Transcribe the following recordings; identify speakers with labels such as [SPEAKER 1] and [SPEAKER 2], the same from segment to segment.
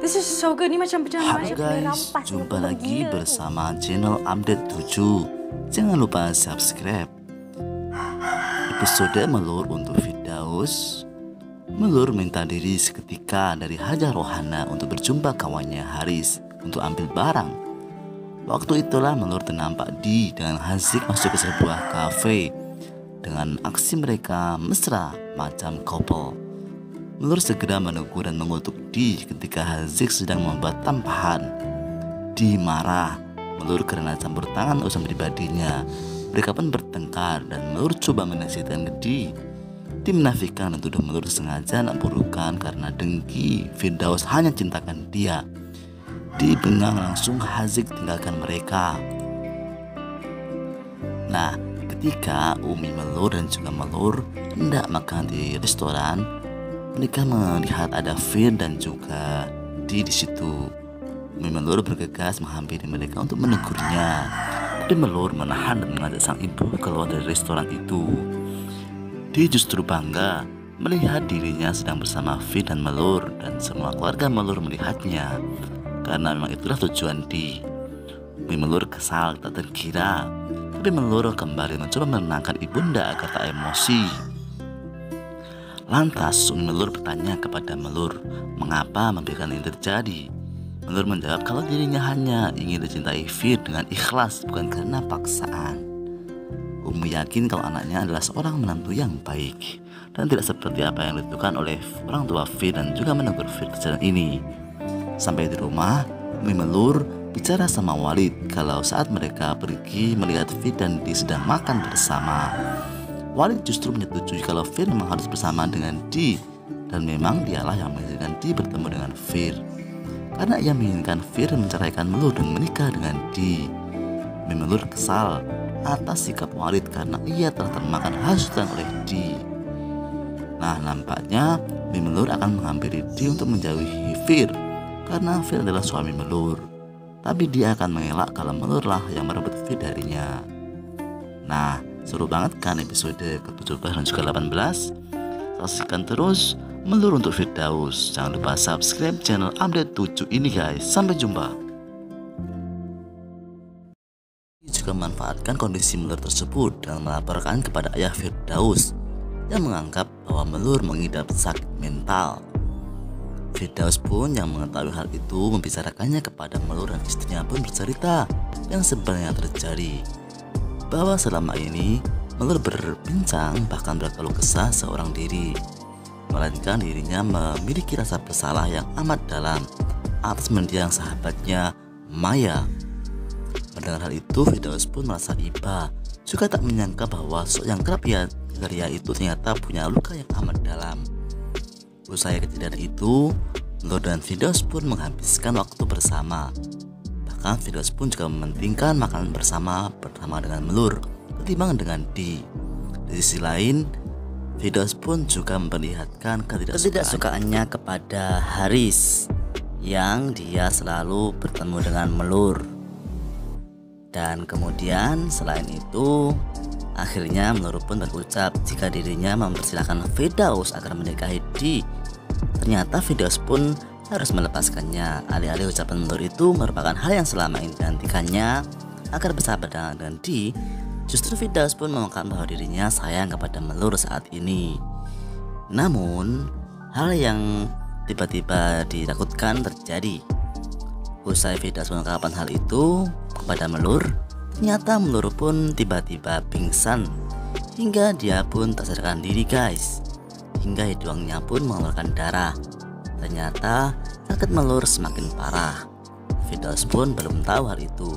[SPEAKER 1] This is so good. Ini macam perjalanan
[SPEAKER 2] Halo guys, jumpa lagi bersama channel Update 7. Jangan lupa subscribe. Episode Melur untuk Firdaus. Melur minta diri seketika dari Hajar Rohana untuk berjumpa kawannya Haris untuk ambil barang. Waktu itulah Melur ternampak Di dengan Haziq masuk ke sebuah kafe. Dengan aksi mereka mesra macam couple. Melur segera menegur dan mengutuk Di ketika Haziq sedang membuat tampahan. Di marah Melur karena campur tangan urusan pribadinya. Mereka pun bertengkar dan Melur coba menasihatkan ke Di. Di menafikan dan tuduh Melur sengaja memburukan karena dengki Firdaus hanya cintakan dia. Di bengang langsung Haziq tinggalkan mereka. Nah, ketika Umi Melur dan juga Melur hendak makan di restoran, mereka melihat ada Fir dan juga Di situ. Umi Melur bergegas menghampiri mereka untuk menegurnya, tapi Melur menahan dan mengajak sang ibu keluar dari restoran itu. Di justru bangga melihat dirinya sedang bersama Fir dan Melur, dan semua keluarga Melur melihatnya, karena memang itulah tujuan Di. Umi Melur kesal tak terkira, tapi Melur kembali mencoba menenangkan ibunda agar tak emosi. Lantas Umi Melur bertanya kepada Melur, mengapa membiarkan ini terjadi? Melur menjawab kalau dirinya hanya ingin dicintai Fir dengan ikhlas, bukan karena paksaan. Umi yakin kalau anaknya adalah seorang menantu yang baik dan tidak seperti apa yang dilakukan oleh orang tua Fir, dan juga menegur Fir kejadian ini. Sampai di rumah, Umi Melur bicara sama Walid kalau saat mereka pergi melihat Fir dan Di sedang makan bersama. Walid justru menyetujui kalau Fir memang harus bersama dengan Di, dan memang dialah yang mengizinkan Di bertemu dengan Fir, karena ia menginginkan Fir menceraikan Melur dan menikah dengan Di. Melur kesal atas sikap Walid karena ia telah termakan hasutan oleh Di. Nah, nampaknya Melur akan menghampiri Di untuk menjauhi Fir, karena Fir adalah suami Melur, tapi dia akan mengelak kalau Melurlah yang merebut Fir darinya. Nah, seru banget kan episode ke-17 dan juga 18. Saksikan terus Melur untuk Firdaus. Jangan lupa subscribe channel Update 7 ini guys. Sampai jumpa. Juga memanfaatkan kondisi Melur tersebut dan melaporkan kepada ayah Firdaus yang menganggap bahwa Melur mengidap sakit mental. Firdaus pun yang mengetahui hal itu membicarakannya kepada Melur, dan istrinya pun bercerita yang sebenarnya terjadi, bahwa selama ini Melur berbincang bahkan berkeluh kesah seorang diri, melainkan dirinya memiliki rasa bersalah yang amat dalam atas mendiang sahabatnya Maya. Mendengar hal itu, Firdaus pun merasa iba, juga tak menyangka bahwa sosok yang kerap ia itu ternyata punya luka yang amat dalam. Usai kejadian itu, Melur dan Firdaus pun menghabiskan waktu bersama. Bahkan Firdaus pun juga mementingkan makanan bersama dengan Melur ketimbang dengan Di. Di sisi lain, Firdaus pun juga memperlihatkan ketidaksukaannya kepada Haris, yang dia selalu bertemu dengan Melur. Dan kemudian selain itu, akhirnya Melur pun berucap jika dirinya mempersilahkan Firdaus agar menikahi Di. Ternyata Firdaus pun harus melepaskannya. Alih-alih ucapan Melur itu merupakan hal yang selama ini dinantikannya agar bersahabat dengan Di, justru Firdaus pun mengungkapkan bahwa dirinya sayang kepada Melur saat ini. Namun, hal yang tiba-tiba ditakutkan terjadi. Usai Firdaus mengungkapkan hal itu kepada Melur, ternyata Melur pun tiba-tiba pingsan hingga dia pun tak sadarkan diri guys, hingga hidungnya pun mengeluarkan darah. Ternyata sakit Melur semakin parah. Firdaus pun belum tahu hal itu.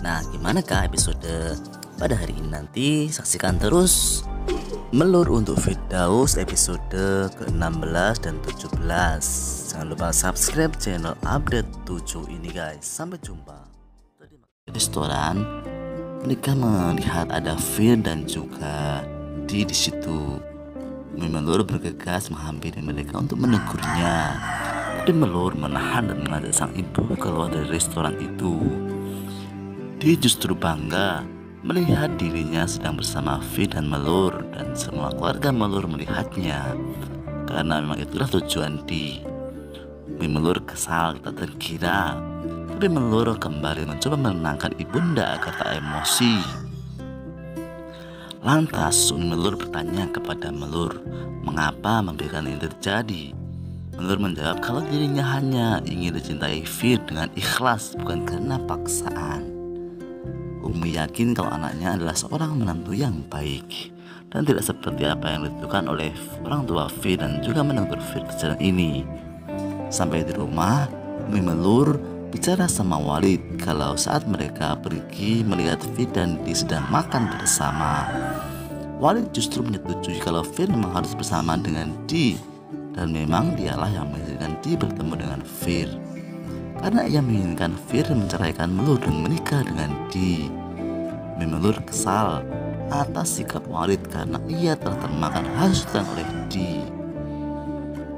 [SPEAKER 2] Nah, gimana kah episode pada hari ini nanti? Saksikan terus Melur untuk Firdaus episode ke-16 dan 17. Jangan lupa subscribe channel Update 7 ini guys. Sampai jumpa. Di restoran, mereka melihat ada Fir dan juga Di situ. Melur bergegas menghampiri mereka untuk menegurnya, tapi Melur menahan dan mengajak sang ibu keluar dari restoran itu. Di justru bangga melihat dirinya sedang bersama Fir dan Melur, dan semua keluarga Melur melihatnya, karena memang itulah tujuan Di. Melur kesal tak terkira, tapi Melur kembali mencoba menenangkan ibunda agar tak emosi. Lantas Melur bertanya kepada Melur, mengapa membiarkan ini terjadi? Melur menjawab kalau dirinya hanya ingin dicintai Fir dengan ikhlas, bukan karena paksaan. Umi yakin kalau anaknya adalah seorang menantu yang baik dan tidak seperti apa yang dituduhkan oleh orang tua Fir, dan juga menegur Fir di jalan ini. Sampai di rumah, Umi Melur bicara sama Walid kalau saat mereka pergi melihat Fir dan Di sedang makan bersama. Walid justru menyetujui kalau Fir memang harus bersama dengan Di, dan memang dialah yang mengizinkan Di bertemu dengan Fir, karena ia menginginkan Fir menceraikan Melur dan menikah dengan Di. Umi Melur kesal atas sikap Walid karena ia telah termakan hasutan oleh Di.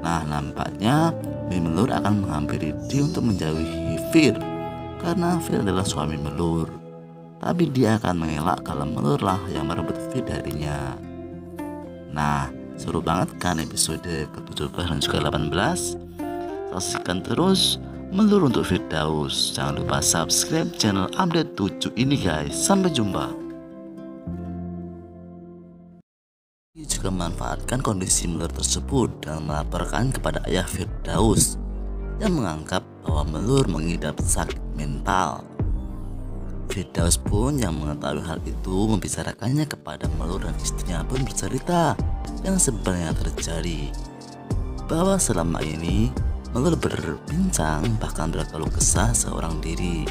[SPEAKER 2] Nah, nampaknya Umi Melur akan menghampiri Di untuk menjauhi Fir, karena Fir adalah suami Melur. Tapi dia akan mengelak kalau Melur lah yang merebut Fir darinya. Nah, seru banget kan episode ke-17 dan juga 18? Saksikan terus Melur untuk Firdaus. Jangan lupa subscribe channel update 7 ini guys. Sampai jumpa. Juga memanfaatkan kondisi Melur tersebut dan melaporkan kepada ayah Firdaus yang menganggap bahwa Melur mengidap sakit mental. Firdaus pun yang mengetahui hal itu membicarakannya kepada Melur, dan istrinya pun bercerita yang sebenarnya terjadi, bahwa selama ini Melur berbincang bahkan berkeluh kesah seorang diri,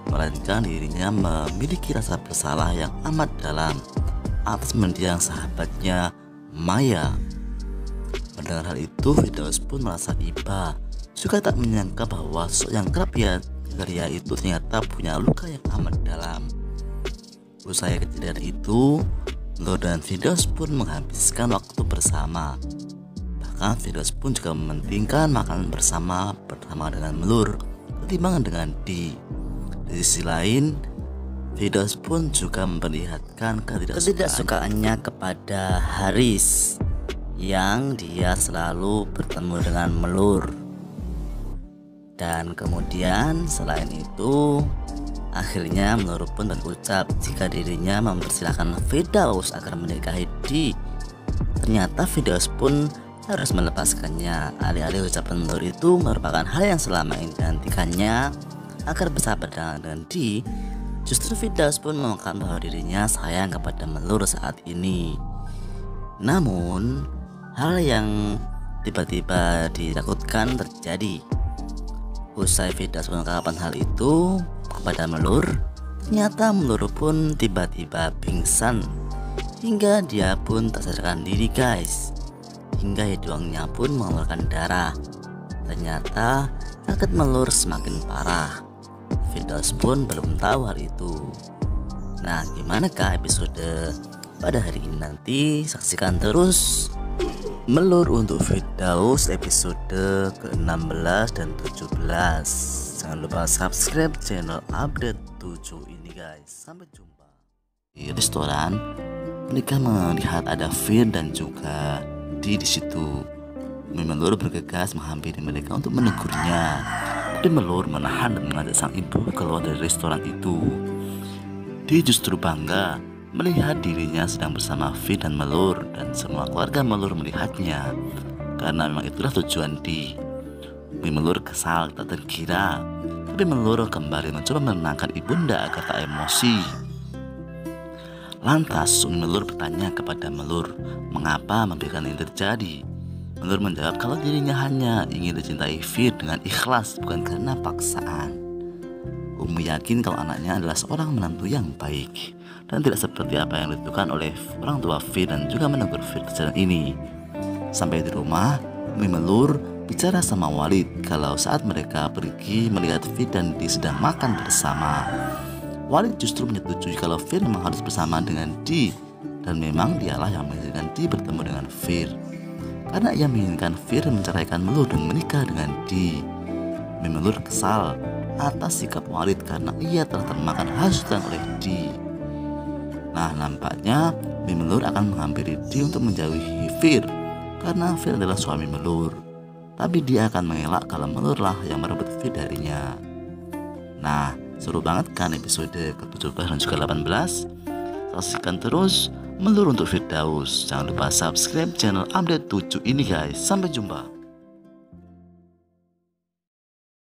[SPEAKER 2] melainkan dirinya memiliki rasa bersalah yang amat dalam atas mendiang sahabatnya Maya. Mendengar hal itu, Firdaus pun merasa iba, juga tak menyangka bahwa sosok yang kerap ia itu ternyata punya luka yang amat dalam. Usai kejadian itu, Melur dan Firdaus pun menghabiskan waktu bersama. Bahkan Firdaus pun juga mementingkan makan bersama dengan Melur ketimbang dengan Di. Di sisi lain, Firdaus pun juga memperlihatkan ketidaksukaannya kepada Haris, yang dia selalu bertemu dengan Melur. Dan kemudian selain itu, akhirnya Melur pun berucap jika dirinya mempersilahkan Firdaus agar menikahi Di. Ternyata Firdaus pun harus melepaskannya. Alih-alih ucapan Melur itu merupakan hal yang selama ini dinantikannya agar bersahabat dengan Di, justru Firdaus pun mengungkapkan bahwa dirinya sayang kepada Melur saat ini. Namun, hal yang tiba-tiba ditakutkan terjadi. Usai Firdaus mengungkapkan hal itu kepada Melur, ternyata Melur pun tiba-tiba pingsan hingga dia pun tak sadarkan diri guys, hingga hidungnya pun mengeluarkan darah. Ternyata sakit Melur semakin parah. Firdaus pun belum tahu hal itu. Nah, gimanakah episode pada hari ini nanti? Saksikan terus Melur untuk Firdaus episode ke-16 dan 17. Jangan lupa subscribe channel update 7 ini guys. Sampai jumpa. Di restoran, mereka melihat ada Fir dan juga Di situ. Melur bergegas menghampiri mereka untuk menegurnya, tapi Melur menahan dan mengajak sang ibu keluar dari restoran itu. Di justru bangga melihat dirinya sedang bersama Fir dan Melur, dan semua keluarga Melur melihatnya, karena memang itulah tujuan Di. Melur kesal tak terkira, tapi Melur kembali mencoba menenangkan ibunda agar tak emosi. Lantas Melur bertanya kepada Melur, mengapa membiarkan ini terjadi? Melur menjawab kalau dirinya hanya ingin dicintai Fir dengan ikhlas, bukan karena paksaan. Umi yakin kalau anaknya adalah seorang menantu yang baik dan tidak seperti apa yang dituduhkan oleh orang tua Fir, dan juga menegur Fir di jalan ini. Sampai di rumah, Umi Melur bicara sama Walid kalau saat mereka pergi melihat Fir dan Di sedang makan bersama. Walid justru menyetujui kalau Fir memang harus bersama dengan Di, dan memang dialah yang mengizinkan Di bertemu dengan Fir, karena ia menginginkan Fir menceraikan Melur dan menikah dengan Di. Umi Melur kesal atas sikap Walid karena ia telah termakan hasutan oleh Di. Nah, nampaknya Umi Melur akan menghampiri Di untuk menjauhi Fir, karena Fir adalah suami Melur. Tapi dia akan mengelak kalau Melurlah yang merebut Fir darinya. Nah, seru banget kan episode ke-17 dan juga 18? Saksikan terus Melur untuk Firdaus. Jangan lupa subscribe channel update 7 ini guys. Sampai jumpa.